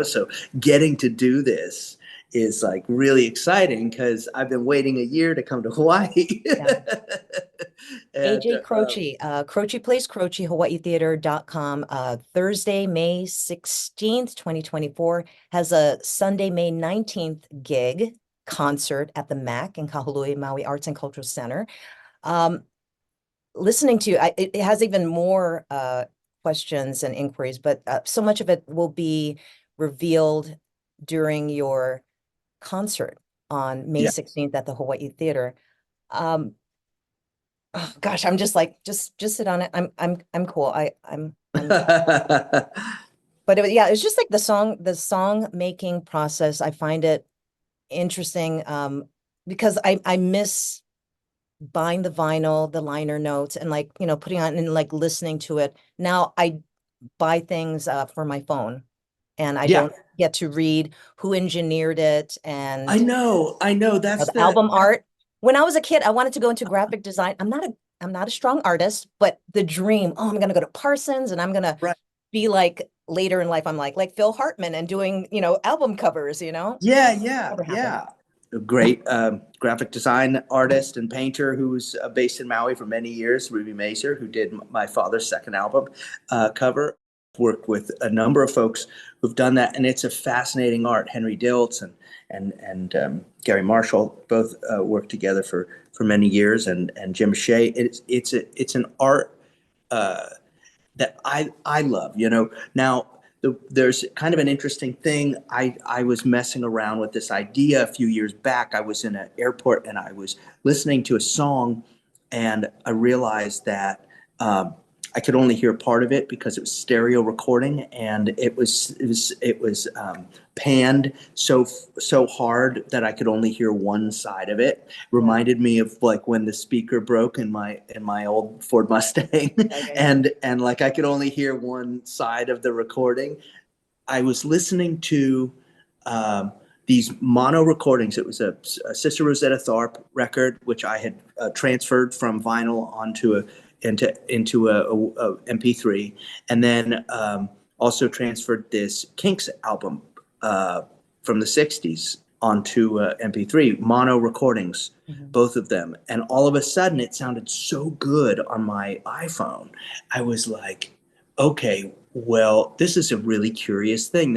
So getting to do this is like really exciting because I've been waiting a year to come to Hawaii. Yeah. And AJ Croce, Croce Plays Croce, HawaiiTheater.com. Thursday, May 16th, 2024, has a Sunday, May 19th gig concert at the MAC in Kahului, Maui Arts and Cultural Center. Listening to you, it has even more questions and inquiries, but so much of it will be revealed during your concert on May yeah. 16th at the Hawaii Theater. Oh, gosh, I'm just like, just sit on it. I'm cool. But yeah, it's just like the song making process. I find it interesting because I miss buying the vinyl, the liner notes, and like, putting on and like listening to it. Now I buy things for my phone, and I Yeah. don't get to read who engineered it and I know. That's the album that, art. When I was a kid, I wanted to go into graphic design. I'm not a strong artist, but the dream, oh, I'm gonna go to Parsons and I'm gonna right. be like later in life, I'm like Phil Hartman and doing, album covers, Yeah. Never happened. Yeah. A great graphic design artist and painter who was based in Maui for many years, Ruby Mazer, who did my father's second album cover. Worked with a number of folks who've done that, and it's a fascinating art. Henry Diltz and Gary Marshall both worked together for many years, and Jim Shea. It's an art that I love. Now there's kind of an interesting thing. I was messing around with this idea a few years back. I was in an airport and I was listening to a song, and I realized that I could only hear part of it because it was stereo recording, and it was panned so hard that I could only hear one side of it. Reminded me of like when the speaker broke in my old Ford Mustang, Yeah. and like I could only hear one side of the recording. I was listening to these mono recordings. It was a Sister Rosetta Tharpe record, which I had transferred from vinyl into a MP3, and then also transferred this Kinks album from the '60s onto MP3 mono recordings, both of them. And all of a sudden, it sounded so good on my iPhone. I was like, okay, well, this is a really curious thing.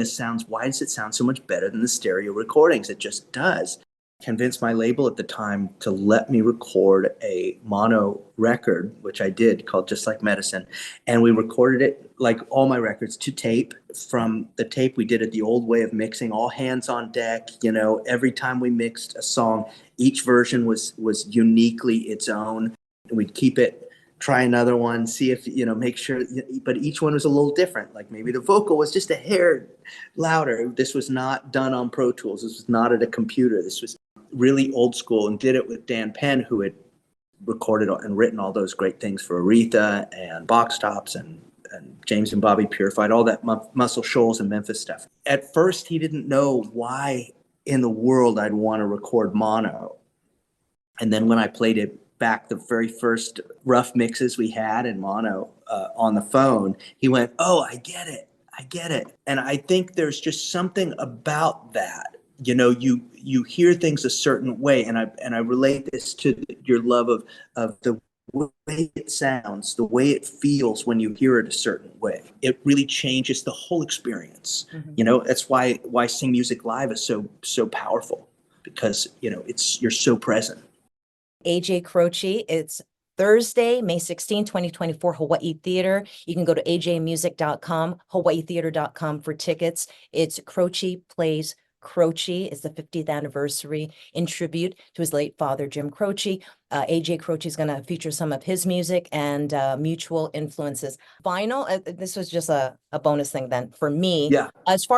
Why does it sound so much better than the stereo recordings? It just does. Convinced my label at the time to let me record a mono record, which I did, called Just Like Medicine. And we recorded it, like all my records, to tape. From the tape, we did it the old way of mixing, all hands on deck. Every time we mixed a song, each version was uniquely its own. We'd keep it, try another one, see if, make sure, but each one was a little different. Like maybe the vocal was just a hair louder. This was not done on Pro Tools. This was not at a computer. This was really old school, and did it with Dan Penn, who had recorded and written all those great things for Aretha and Box Tops and James and Bobby Purified, all that Muscle Shoals and Memphis stuff. At first, he didn't know why in the world I'd want to record mono. And then when I played it back, the very first rough mixes we had in mono on the phone, he went, "Oh, I get it. And I think there's just something about that. You hear things a certain way, and I relate this to your love of the way it sounds, the way it feels when you hear it a certain way. It really changes the whole experience. That's why Sing Music Live is so powerful, because you're so present. AJ Croce, it's Thursday, May 16, 2024, Hawaii Theater. You can go to ajmusic.com, HawaiiTheater.com for tickets. It's Croce Plays Croce. It's the 50th anniversary in tribute to his late father, Jim Croce. AJ Croce is going to feature some of his music and mutual influences. Vinyl, this was just a bonus thing then for me. Yeah. As far as